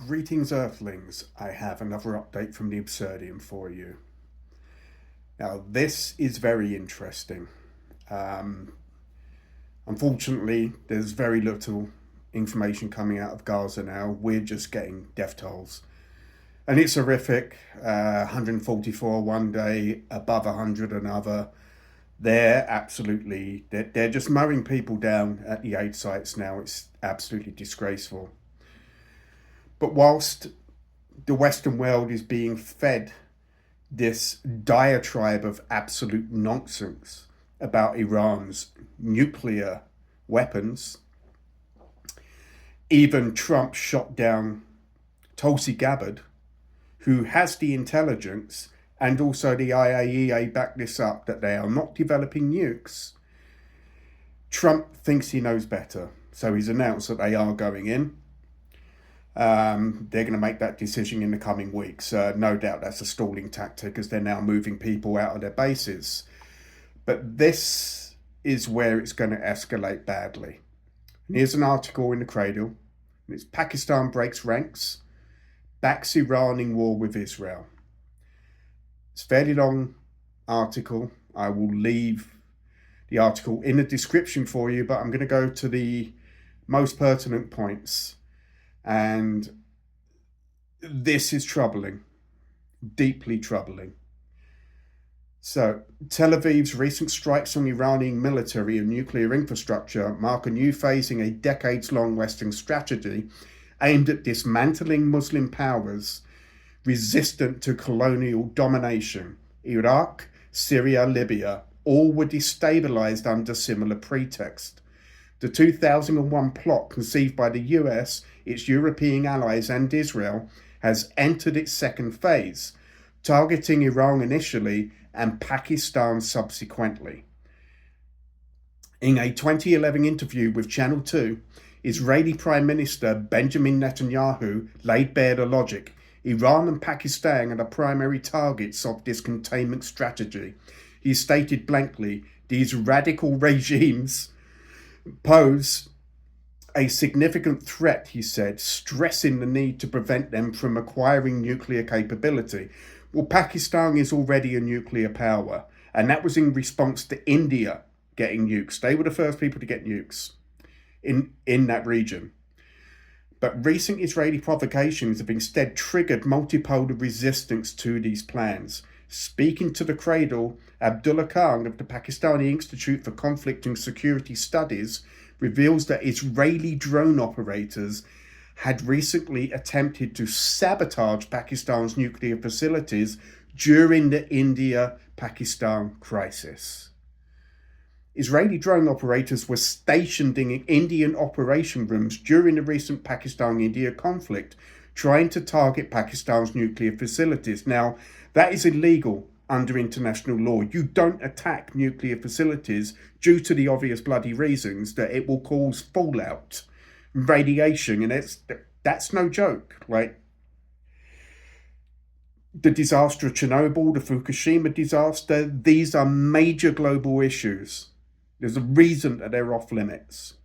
Greetings, Earthlings. I have another update from the Absurdium for you. Now, this is very interesting. Um, Unfortunately, there's very little information coming out of Gaza now. We're just getting death tolls. And it's horrific. 144 one day, above 100 another. They're just mowing people down at the aid sites now. It's absolutely disgraceful. But whilst the Western world is being fed this diatribe of absolute nonsense about Iran's nuclear weapons, even Trump shot down Tulsi Gabbard, who has the intelligence, and also the IAEA backed this up that they are not developing nukes. Trump thinks he knows better, so he's announced that they are going in. They're going to make that decision in the coming weeks. No doubt that's a stalling tactic as they're now moving people out of their bases. But this is where it's going to escalate badly. And here's an article in the Cradle. And it's Pakistan breaks ranks, backs Iran in war with Israel. It's a fairly long article. I will leave the article in the description for you, but I'm going to go to the most pertinent points. And this is troubling, deeply troubling. So, Tel Aviv's recent strikes on Iranian military and nuclear infrastructure mark a new phase in a decades-long Western strategy aimed at dismantling Muslim powers resistant to colonial domination. Iraq, Syria, Libya, all were destabilized under similar pretext. The 2001 plot conceived by the US, its European allies and Israel has entered its second phase, targeting Iran initially and Pakistan subsequently. In a 2011 interview with Channel 2, Israeli Prime Minister Benjamin Netanyahu laid bare the logic. Iran and Pakistan are the primary targets of this containment strategy. He stated blankly, these radical regimes pose a significant threat, he said, stressing the need to prevent them from acquiring nuclear capability. Well, Pakistan is already a nuclear power, and that was in response to India getting nukes. They were the first people to get nukes in that region. But recent Israeli provocations have instead triggered multipolar resistance to these plans. Speaking to the Cradle, Abdullah Khan of the Pakistani Institute for Conflict and Security Studies reveals that Israeli drone operators had recently attempted to sabotage Pakistan's nuclear facilities during the India-Pakistan crisis. Israeli drone operators were stationed in Indian operation rooms during the recent Pakistan-India conflict, trying to target Pakistan's nuclear facilities. Now, that is illegal under international law. You don't attack nuclear facilities due to the obvious bloody reasons that it will cause fallout, radiation, and that's no joke. Like the disaster of Chernobyl, the Fukushima disaster, these are major global issues. There's a reason that they're off limits.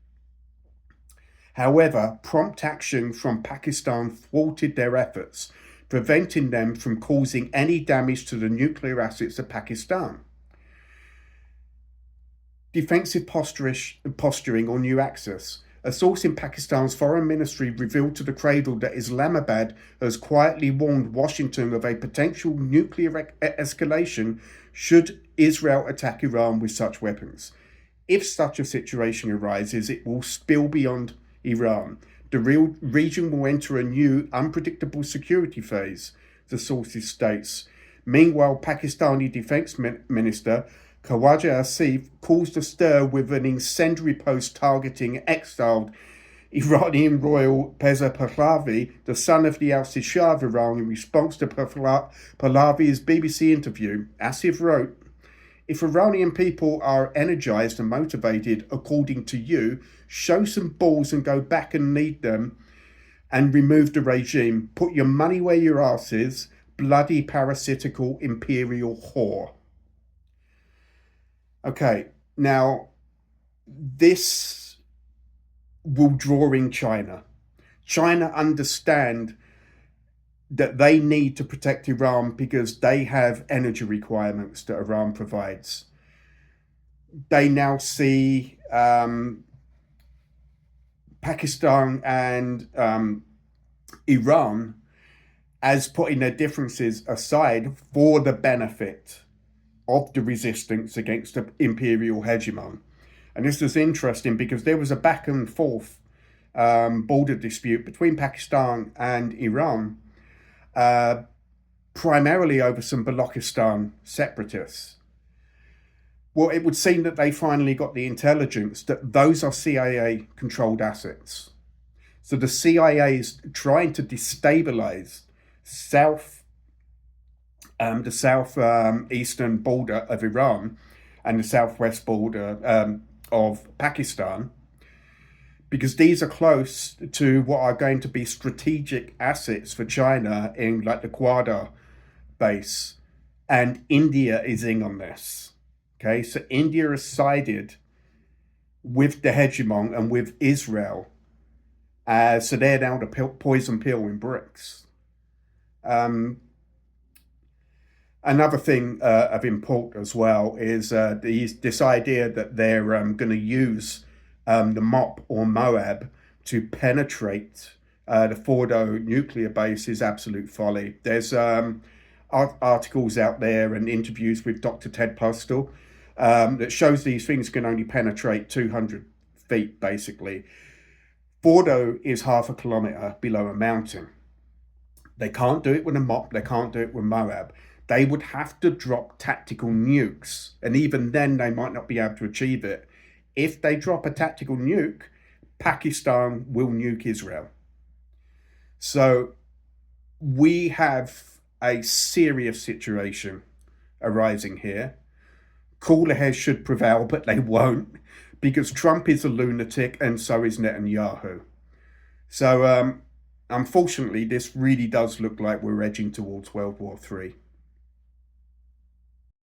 However, prompt action from Pakistan thwarted their efforts, preventing them from causing any damage to the nuclear assets of Pakistan. Defensive posturing or new access. A source in Pakistan's foreign ministry revealed to the Cradle that Islamabad has quietly warned Washington of a potential nuclear escalation should Israel attack Iran with such weapons. If such a situation arises, it will spill beyond Iran. The region will enter a new, unpredictable security phase, the sources states. Meanwhile, Pakistani Defense Minister Khawaja Asif caused a stir with an incendiary post targeting exiled Iranian royal Reza Pahlavi, the son of the ousted Shah of Iran, in response to Pahlavi's BBC interview. Asif wrote, if Iranian people are energized and motivated, according to you, show some balls and go back and lead them and remove the regime. Put your money where your ass is, bloody parasitical imperial whore. Okay, now this will draw in China. China understand that they need to protect Iran because they have energy requirements that Iran provides. They now see Pakistan and Iran as putting their differences aside for the benefit of the resistance against the imperial hegemon. And this was interesting because there was a back and forth border dispute between Pakistan and Iran, primarily over some Balochistan separatists. Well, it would seem that they finally got the intelligence that those are CIA-controlled assets. So the CIA is trying to destabilize the southeastern border of Iran and the southwest border of Pakistan, because these are close to what are going to be strategic assets for China in like the Quadar base, and India is in on this. Okay, so India has sided with the hegemon and with Israel, so they're now the poison pill in BRICS. Another thing of import as well is this idea that they're going to use the MOP or Moab to penetrate the Fordo nuclear base is absolute folly. There's articles out there and interviews with Dr. Ted Postel that shows these things can only penetrate 200 feet, basically. Fordo is half a kilometre below a mountain. They can't do it with a MOP, they can't do it with Moab. They would have to drop tactical nukes, and even then they might not be able to achieve it. If they drop a tactical nuke, Pakistan will nuke Israel. So we have a serious situation arising here. Cooler heads should prevail, but they won't, because Trump is a lunatic and so is Netanyahu. So unfortunately, this really does look like we're edging towards World War III.